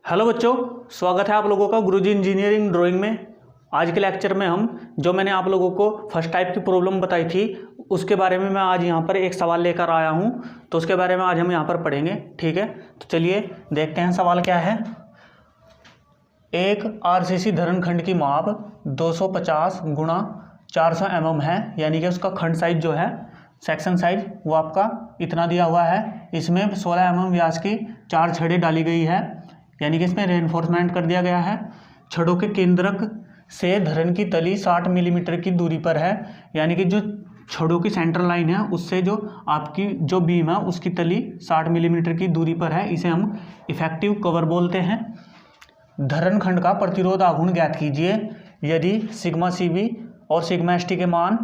Hello बच्चों, स्वागत है आप लोगों का गुरुजी इंजीनियरिंग ड्राइंग में। आज के लेक्चर में हम जो मैंने आप लोगों को फर्स्ट टाइप की प्रॉब्लम बताई थी उसके बारे में मैं आज यहाँ पर एक सवाल लेकर आया हूँ, तो उसके बारे में आज हम यहाँ पर पढ़ेंगे। ठीक है, तो चलिए देखते हैं सवाल क्या है। एक आरसीसी धरणखंड की माप 250 गुणा 400 mm है, यानी कि उसका खंड साइज जो है, सेक्शन साइज, वो आपका इतना दिया हुआ है। इसमें 16 mm व्यास की 4 छड़ें डाली गई है, यानी कि इसमें रेनफोर्समेंट कर दिया गया है। छड़ों के केंद्रक से धरण की तली 60 मिलीमीटर की दूरी पर है, यानी कि जो छड़ों की सेंटर लाइन है उससे जो आपकी जो बीम है उसकी तली 60 मिलीमीटर की दूरी पर है। इसे हम इफेक्टिव कवर बोलते हैं। धरण खंड का प्रतिरोध आघूर्ण ज्ञात कीजिए यदि सिग्मा सीबी और सिग्मा एसटी के मान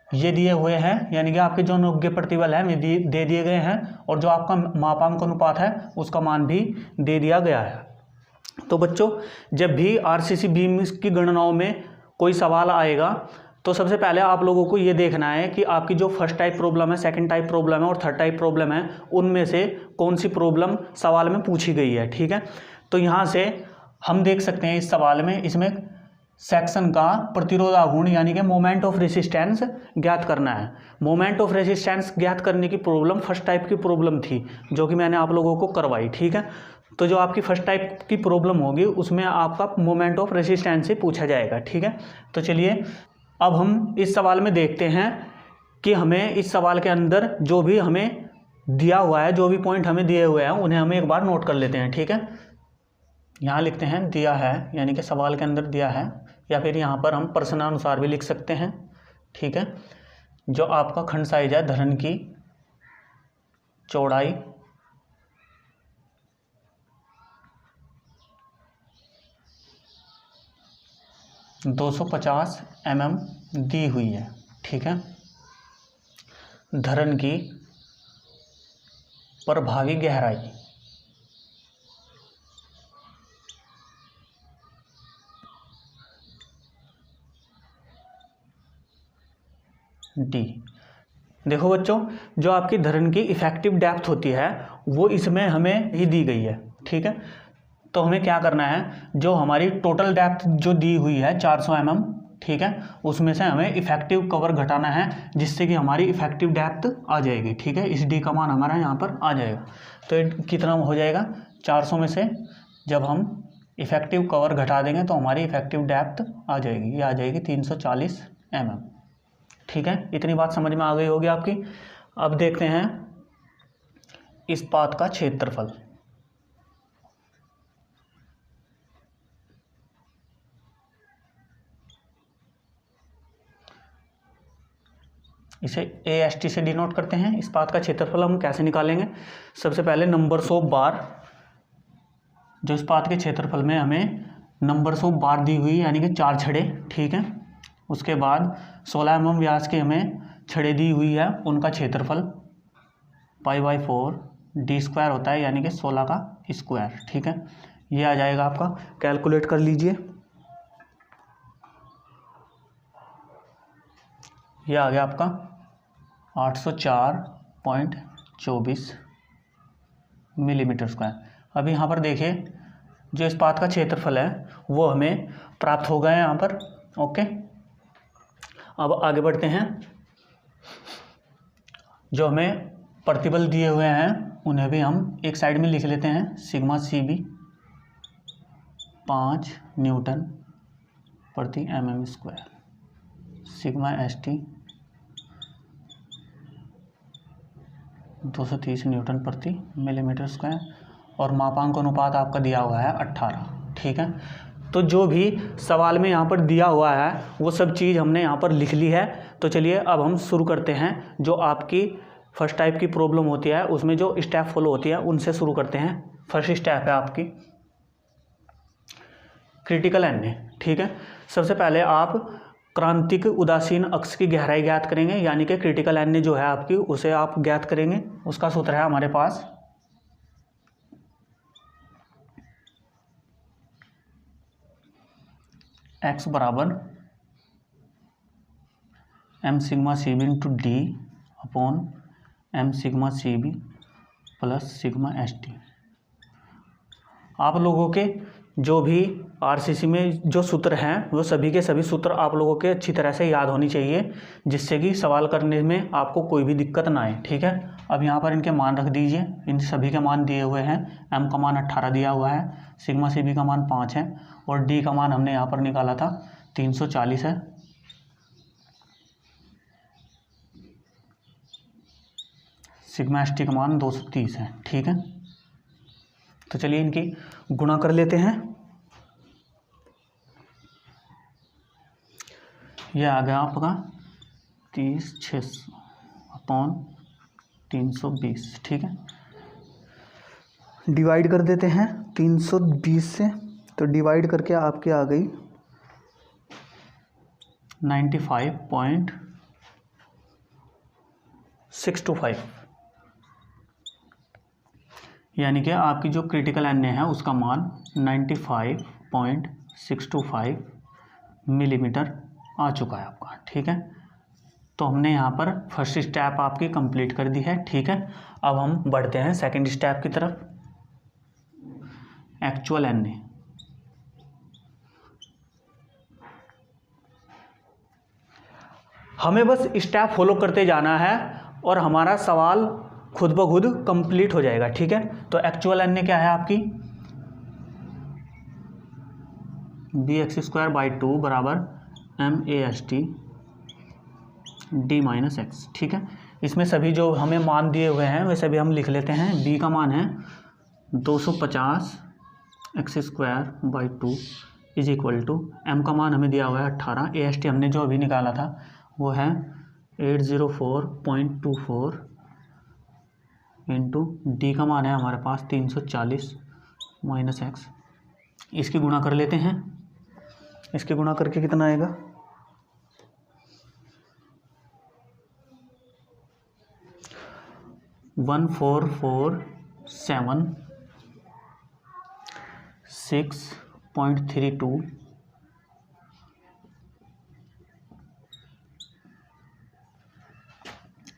ये दिए हुए हैं, यानी कि आपके जो अनुज्ञेय प्रतिबल है वे दे दिए गए हैं और जो आपका मापांक अनुपात है उसका मान भी दे दिया गया है। तो बच्चों, जब भी आरसीसी बीम की गणनाओं में कोई सवाल आएगा तो सबसे पहले आप लोगों को ये देखना है कि आपकी जो फर्स्ट टाइप प्रॉब्लम है, सेकंड टाइप प्रॉब्लम है और थर्ड टाइप प्रॉब्लम है, उनमें से कौन सी प्रॉब्लम सवाल में पूछी गई है। ठीक है, तो यहाँ से हम देख सकते हैं इस सवाल में, इसमें सेक्शन का प्रतिरोध आघूर्ण यानी कि मोमेंट ऑफ रेसिस्टेंस ज्ञात करना है। मोमेंट ऑफ रेसिस्टेंस ज्ञात करने की प्रॉब्लम फर्स्ट टाइप की प्रॉब्लम थी जो कि मैंने आप लोगों को करवाई। ठीक है, तो जो आपकी फर्स्ट टाइप की प्रॉब्लम होगी उसमें आपका मोमेंट ऑफ रेसिस्टेंस से पूछा जाएगा। ठीक है, तो चलिए अब हम इस सवाल में देखते हैं कि हमें इस सवाल के अंदर जो भी हमें दिया हुआ है, जो भी पॉइंट हमें दिए हुए हैं उन्हें हमें एक बार नोट कर लेते हैं। ठीक है, यहाँ लिखते हैं दिया है, यानी कि सवाल के अंदर दिया है, या फिर यहाँ पर हम प्रश्नानुसार भी लिख सकते हैं। ठीक है, जो आपका खंड साइज है धरण की चौड़ाई 250 mm दी हुई है। ठीक है, धरण की प्रभावी गहराई डी। देखो बच्चों, जो आपकी धरण की इफेक्टिव डेप्थ होती है वो इसमें हमें ही दी गई है। ठीक है, तो हमें क्या करना है, जो हमारी टोटल डेप्थ जो दी हुई है 400 mm, ठीक है, उसमें से हमें इफेक्टिव कवर घटाना है जिससे कि हमारी इफेक्टिव डेप्थ आ जाएगी। ठीक है, इस डी का मान हमारा यहाँ पर आ जाएगा। तो कितना हो जाएगा, 400 में से जब हम इफेक्टिव कवर घटा देंगे तो हमारी इफेक्टिव डेप्थ आ जाएगी, ये आ जाएगी 340 mm। ठीक है, इतनी बात समझ में आ गई होगी आपकी। अब देखते हैं इस पाथ का क्षेत्रफल। इसे AST से डिनोट करते हैं। इस पाथ का क्षेत्रफल हम कैसे निकालेंगे, सबसे पहले नंबर्स ऑफ बार, जो इस पाथ के क्षेत्रफल में हमें नंबर्स ऑफ बार दी हुई यानी कि 4 छड़े। ठीक है, उसके बाद 16 mm व्यास की हमें छड़े दी हुई है, उनका क्षेत्रफल π/4 d² होता है, यानी कि 16 का स्क्वायर। ठीक है, ये आ जाएगा आपका, कैलकुलेट कर लीजिए, ये आ गया आपका 804.24 मिलीमीटर स्क्वायर। अभी यहाँ पर देखिए जो इस पाथ का क्षेत्रफल है वो हमें प्राप्त हो गया है यहाँ पर। ओके, अब आगे बढ़ते हैं। जो हमें प्रतिबल दिए हुए हैं उन्हें भी हम एक साइड में लिख लेते हैं। सिग्मा CB 5 न्यूटन प्रति mm², सिग्मा ST 230 न्यूटन प्रति मिलीमीटर स्क्वायर, और मापांक अनुपात आपका दिया हुआ है 18। ठीक है, तो जो भी सवाल में यहाँ पर दिया हुआ है वो सब चीज़ हमने यहाँ पर लिख ली है। तो चलिए अब हम शुरू करते हैं। जो आपकी फर्स्ट टाइप की प्रॉब्लम होती है उसमें जो स्टेप फॉलो होती है उनसे शुरू करते हैं। फर्स्ट स्टेप है आपकी क्रिटिकल NA। ठीक है, सबसे पहले आप क्रांतिक उदासीन अक्ष की गहराई ज्ञात करेंगे, यानी कि क्रिटिकल NA जो है आपकी उसे आप ज्ञात करेंगे। उसका सूत्र है हमारे पास x बराबर m sigma CB into D upon m sigma CB plus sigma ST। आप लोगों के जो भी आरसीसी में जो सूत्र हैं वो सभी के सभी सूत्र आप लोगों के अच्छी तरह से याद होनी चाहिए, जिससे कि सवाल करने में आपको कोई भी दिक्कत ना आए। ठीक है, अब यहाँ पर इनके मान रख दीजिए। इन सभी के मान दिए हुए हैं। एम का मान 18 दिया हुआ है, सिग्मा सी बी का मान 5 है और डी का मान हमने यहाँ पर निकाला था 340 है। सिग्मा एस टी का मान 230 है। ठीक है, तो चलिए इनकी गुणा कर लेते हैं। यह आ गया आपका 30/600/320। ठीक है, डिवाइड कर देते हैं 320 से, तो डिवाइड करके आपके आ गई 95.625, यानी कि आपकी जो क्रिटिकल एन ए है उसका मान 95.625 मिलीमीटर आ चुका है आपका। ठीक है, तो हमने यहाँ पर फर्स्ट स्टेप आपकी कंप्लीट कर दी है। ठीक है, अब हम बढ़ते हैं सेकंड स्टेप की तरफ, एक्चुअल एन ए। हमें बस स्टेप फॉलो करते जाना है और हमारा सवाल खुद ब खुद कंप्लीट हो जाएगा। ठीक है, तो एक्चुअल एन ए क्या है आपकी, bx²/2 बराबर MAST d-x। ठीक है, इसमें सभी जो हमें मान दिए हुए हैं वे सभी हम लिख लेते हैं। b का मान है 250 x²/2 is equal to, m का मान हमें दिया हुआ है 18, AST हमने जो अभी निकाला था वो है 804.24 इंटू डी का मान है हमारे पास 340 माइनस x। इसकी गुणा कर लेते हैं। इसकी गुणा करके कितना आएगा, 1447.6.32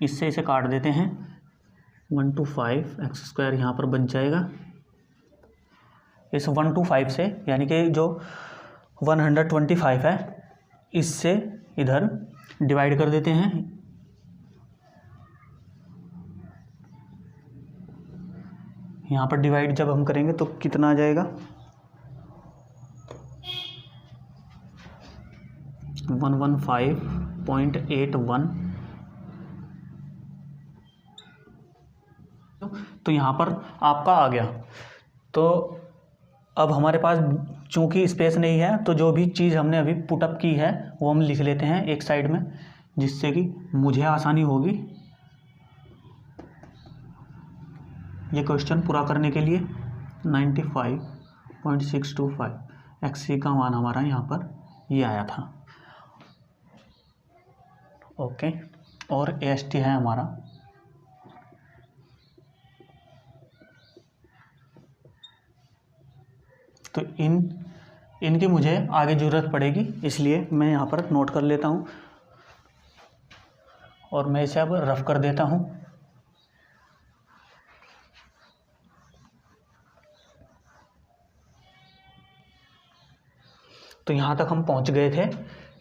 इससे इसे काट देते हैं। 125 x² यहाँ पर बच जाएगा। इस 125 से यानी कि जो 125 है इससे इधर डिवाइड कर देते हैं। यहाँ पर डिवाइड जब हम करेंगे तो कितना आ जाएगा, 115.81। तो यहाँ पर आपका आ गया। तो अब हमारे पास चूंकि स्पेस नहीं है तो जो भी चीज़ हमने अभी पुटअप की है वो हम लिख लेते हैं एक साइड में, जिससे कि मुझे आसानी होगी ये क्वेश्चन पूरा करने के लिए। 95.625 XC का मान हमारा यहाँ पर ये आया था। ओके, और AST है हमारा तो इनकी मुझे आगे ज़रूरत पड़ेगी, इसलिए मैं यहाँ पर नोट कर लेता हूँ और मैं इसे अब रफ कर देता हूँ। तो यहाँ तक हम पहुँच गए थे,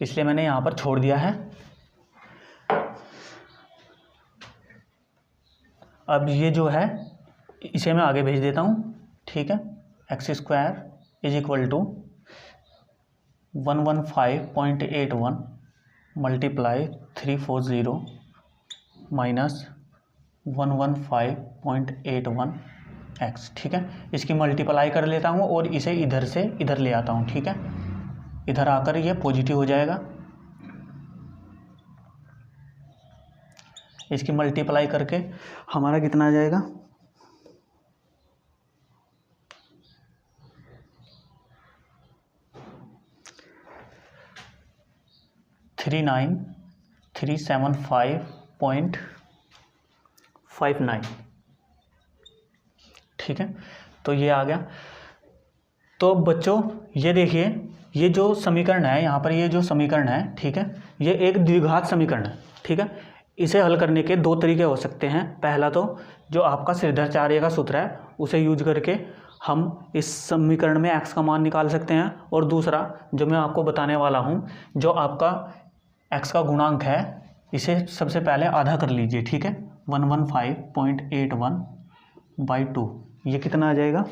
इसलिए मैंने यहाँ पर छोड़ दिया है। अब ये जो है इसे मैं आगे भेज देता हूँ। ठीक है, x² is equal to 115.81 multiply 340 minus 115.81 x। ठीक है, इसकी मल्टीप्लाई कर लेता हूँ और इसे इधर से इधर ले आता हूँ। ठीक है, इधर आकर ये पॉजिटिव हो जाएगा। इसकी मल्टीप्लाई करके हमारा कितना आ जाएगा, 39375.59। ठीक है, तो ये आ गया। तो बच्चों ये देखिए, ये जो समीकरण है यहाँ पर, ये जो समीकरण है, ठीक है, ये एक द्विघात समीकरण है। ठीक है, इसे हल करने के दो तरीके हो सकते हैं। पहला तो जो आपका श्रीधराचार्य का सूत्र है उसे यूज करके हम इस समीकरण में x का मान निकाल सकते हैं। और दूसरा जो मैं आपको बताने वाला हूँ, जो आपका x का गुणांक है, इसे सबसे पहले आधा कर लीजिए, ठीक है। 115.81 बाई 2, ये कितना आ जाएगा?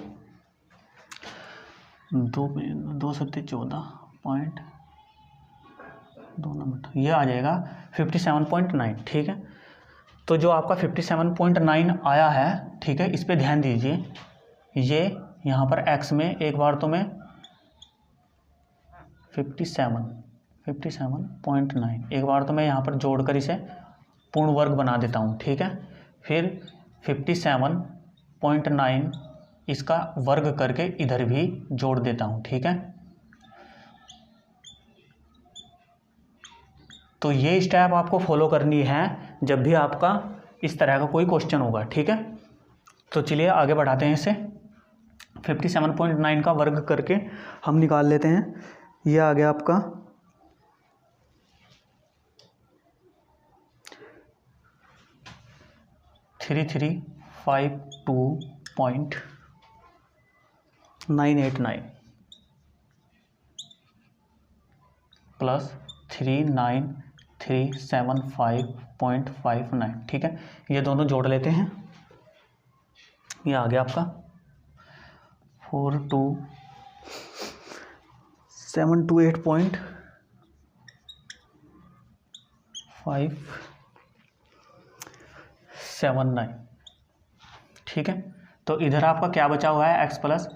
2 सत्ते 14.2, ये आ जाएगा 57.9, ठीक है। तो जो आपका 57.9 आया है, ठीक है, इस पे ध्यान दीजिए। ये यहाँ पर x में एक बार तो मैं 57.9 एक बार तो मैं यहाँ पर जोड़कर इसे पूर्ण वर्ग बना देता हूँ, ठीक है। फिर 57.9 इसका वर्ग करके इधर भी जोड़ देता हूँ, ठीक है। तो ये स्टेप आपको फॉलो करनी है जब भी आपका इस तरह का कोई क्वेश्चन होगा, ठीक है। तो चलिए आगे बढ़ाते हैं इसे। 57.9 का वर्ग करके हम निकाल लेते हैं। ये आ गया आपका 3352.989 प्लस 39375.59, ठीक है। ये दोनों जोड़ लेते हैं। ये आ गया आपका 42728.579, ठीक है। तो इधर आपका क्या बचा हुआ है? x प्लस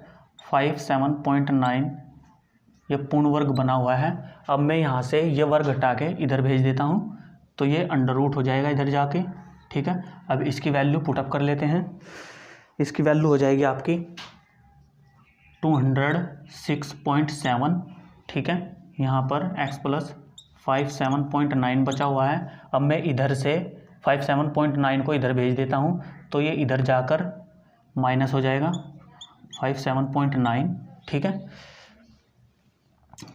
57.9, ये पूर्ण वर्ग बना हुआ है। अब मैं यहाँ से ये वर्ग हटा के इधर भेज देता हूँ, तो ये अंडर रूट हो जाएगा इधर जाके, ठीक है। अब इसकी वैल्यू पुटअप कर लेते हैं। इसकी वैल्यू हो जाएगी आपकी 206.7, ठीक है। यहाँ पर x प्लस 57.9 बचा हुआ है। अब मैं इधर से 57.9 को इधर भेज देता हूँ, तो ये इधर जाकर माइनस हो जाएगा 57.9, ठीक है।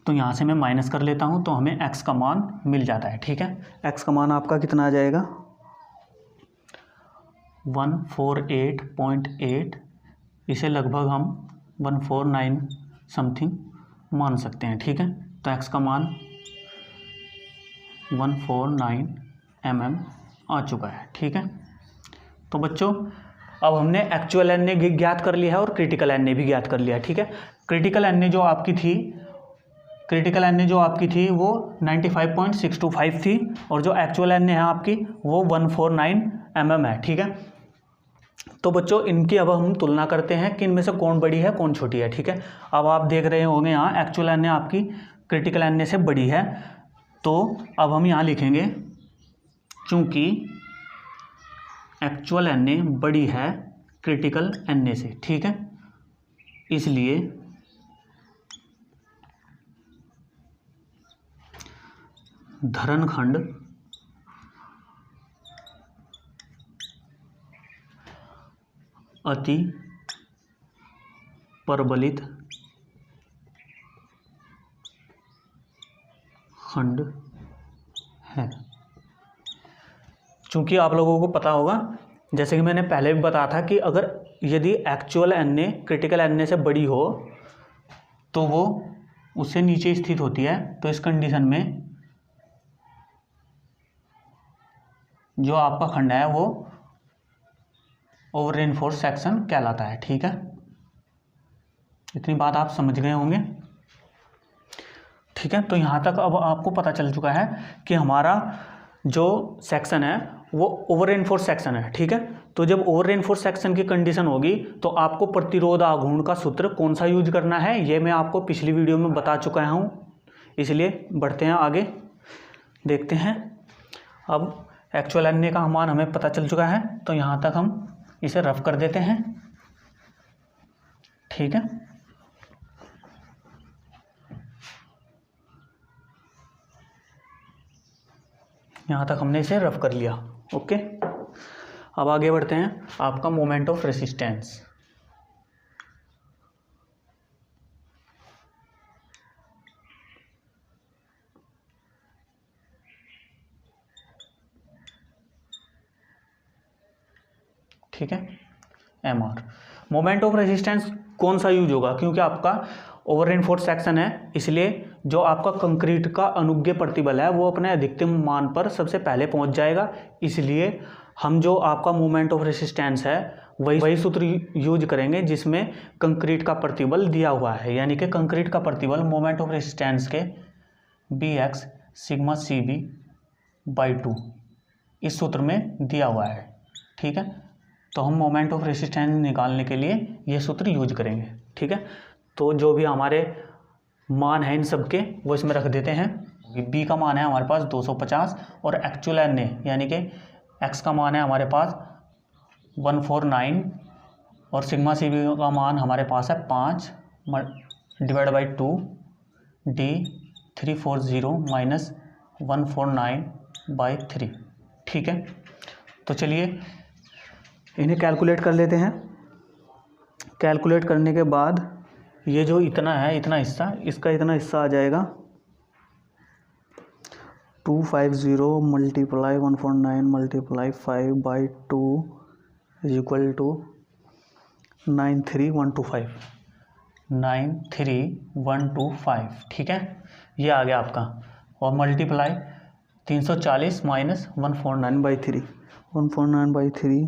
तो यहाँ से मैं माइनस कर लेता हूँ, तो हमें x का मान मिल जाता है, ठीक है। x का मान आपका कितना आ जाएगा? 148.8, इसे लगभग हम 149 समथिंग मान सकते हैं, ठीक है। तो x का मान 149 mm आ चुका है, ठीक है। तो बच्चों अब हमने एक्चुअल एन ए ज्ञात कर लिया है और क्रिटिकल एन ए भी ज्ञात कर लिया है, ठीक है। क्रिटिकल एन ए जो आपकी थी वो 95.625 थी, और जो एक्चुअल एन ए है आपकी वो 149 mm है, ठीक है। तो बच्चों इनकी अब हम तुलना करते हैं कि इनमें से कौन बड़ी है कौन छोटी है, ठीक है। अब आप देख रहे होंगे यहाँ एक्चुअल एन ए आपकी क्रिटिकल एन ए से बड़ी है, तो अब हम यहाँ लिखेंगे चूँकि एक्चुअल एन ए बड़ी है क्रिटिकल एन ए से, ठीक है, इसलिए धरणखंड अति परबलित खंड है। चूंकि आप लोगों को पता होगा, जैसे कि मैंने पहले भी बताया था, कि अगर यदि actual N A critical N A से बड़ी हो तो वो उससे नीचे स्थित होती है। तो इस कंडीशन में जो आपका खंड है वो ओवर रेनफोर्स सेक्शन कहलाता है, ठीक है। इतनी बात आप समझ गए होंगे, ठीक है। तो यहाँ तक अब आपको पता चल चुका है कि हमारा जो सेक्शन है वो ओवर रेनफोर्स सेक्शन है, ठीक है। तो जब ओवर रेनफोर्स सेक्शन की कंडीशन होगी तो आपको प्रतिरोध आघूर्ण का सूत्र कौन सा यूज करना है, ये मैं आपको पिछली वीडियो में बता चुका हूँ। इसलिए बढ़ते हैं आगे, देखते हैं। अब एक्चुअल एन ए का मान हमें पता चल चुका है, तो यहाँ तक हम इसे रफ कर देते हैं, ठीक है। यहाँ तक हमने इसे रफ कर लिया, ओके। अब आगे बढ़ते हैं, आपका मोमेंट ऑफ रेसिस्टेंस। ठीक है, M R. Moment of resistance कौन सा यूज होगा, क्योंकि आपका ओवर रेनफोर्स सेक्शन है, इसलिए जो आपका कंक्रीट का अनुज्ञेय प्रतिबल है वो अपने अधिकतम मान पर सबसे पहले पहुंच जाएगा। इसलिए हम जो आपका मोमेंट ऑफ रेसिस्टेंस है वही सूत्र यूज करेंगे जिसमें कंक्रीट का प्रतिबल दिया हुआ है, यानी कि कंक्रीट का प्रतिबल मोमेंट ऑफ रेसिस्टेंस के bx सिग्मा cb बाई 2 इस सूत्र में दिया हुआ है। ठीक है, तो हम मोमेंट ऑफ रेसिस्टेंस निकालने के लिए ये सूत्र यूज करेंगे। ठीक है, तो जो भी हमारे मान हैं इन सब के वो इसमें रख देते हैं। b का मान है हमारे पास 250 और एक्चुअल Na यानी कि x का मान है हमारे पास 149 और सिग्मा cb का मान हमारे पास है 5 divide by 2 d 340 minus 149 by 3। ठीक है, तो चलिए इन्हें कैलकुलेट कर लेते हैं। कैलकुलेट करने के बाद ये जो इतना है, इतना हिस्सा, इसका इतना हिस्सा आ जाएगा 250 multiply 149 multiply 5 by 2 is equal to 93125 93125। ठीक है, ये आ गया आपका, और multiply 340 minus 149 by 3 149 by 3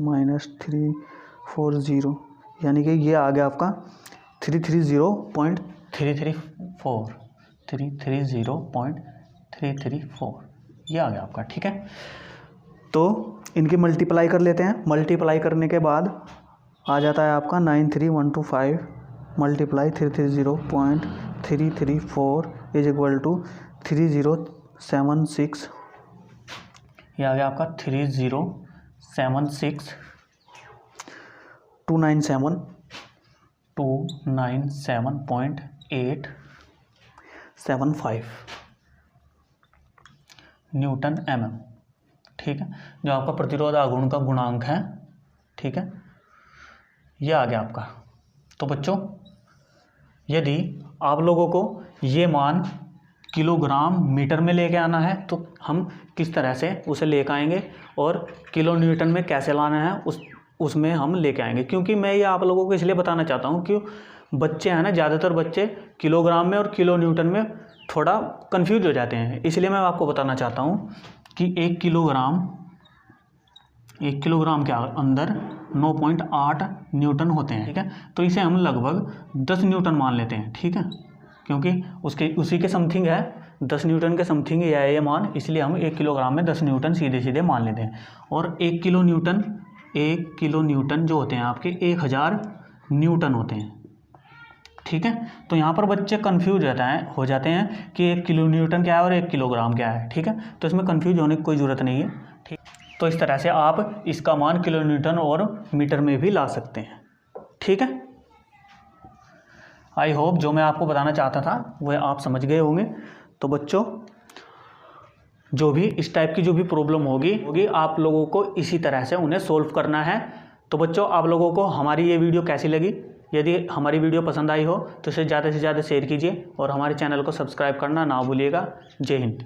minus 340 यानी कि ये आ गया आपका 330.334 330.334 ये आ गया आपका। ठीक है, तो इनकी मल्टीप्लाई कर लेते हैं। मल्टीप्लाई करने के बाद आ जाता है आपका 93125 मल्टीप्लाई 330.334 इज इक्वल टू 3076। ये आ गया आपका 3076 297.875 न्यूटन mm। ठीक है, जो आपका प्रतिरोध आघूर्ण का गुणांक है। ठीक है, ये आ गया आपका। तो बच्चों, यदि आप लोगों को ये मान किलोग्राम मीटर में लेके आना है तो हम किस तरह से उसे लेके आएंगे और किलो न्यूटन में कैसे लाना है उसमें हम लेके आएंगे। क्योंकि मैं ये आप लोगों को इसलिए बताना चाहता हूँ कि बच्चे हैं ना, ज़्यादातर बच्चे किलोग्राम में और किलो न्यूटन में थोड़ा कंफ्यूज हो जाते हैं। इसलिए मैं आपको बताना चाहता हूँ कि 1 किलोग्राम के अंदर 9.8 न्यूटन होते हैं। ठीक है, तो इसे हम लगभग 10 न्यूटन मान लेते हैं। ठीक है, क्योंकि उसी के समथिंग है, 10 न्यूटन के समथिंग ही है ये मान, इसलिए हम 1 किलोग्राम में 10 न्यूटन सीधे सीधे मान लेते हैं। और 1 किलो न्यूटन जो होते हैं आपके 1000 न्यूटन होते हैं। ठीक है, तो यहाँ पर बच्चे कंफ्यूज हो जाते हैं कि 1 किलो न्यूटन क्या है और 1 किलोग्राम क्या है। ठीक है, तो इसमें कंफ्यूज होने की कोई ज़रूरत नहीं है। ठीक, तो इस तरह से आप इसका मान किलो न्यूटन और मीटर में भी ला सकते हैं। ठीक है, आई होप जो मैं आपको बताना चाहता था वह आप समझ गए होंगे। तो बच्चों, जो भी इस टाइप की जो भी प्रॉब्लम होगी आप लोगों को इसी तरह से उन्हें सोल्व करना है। तो बच्चों, आप लोगों को हमारी ये वीडियो कैसी लगी? यदि हमारी वीडियो पसंद आई हो तो इसे ज़्यादा से ज़्यादा शेयर कीजिए और हमारे चैनल को सब्सक्राइब करना ना भूलिएगा। जय हिंद।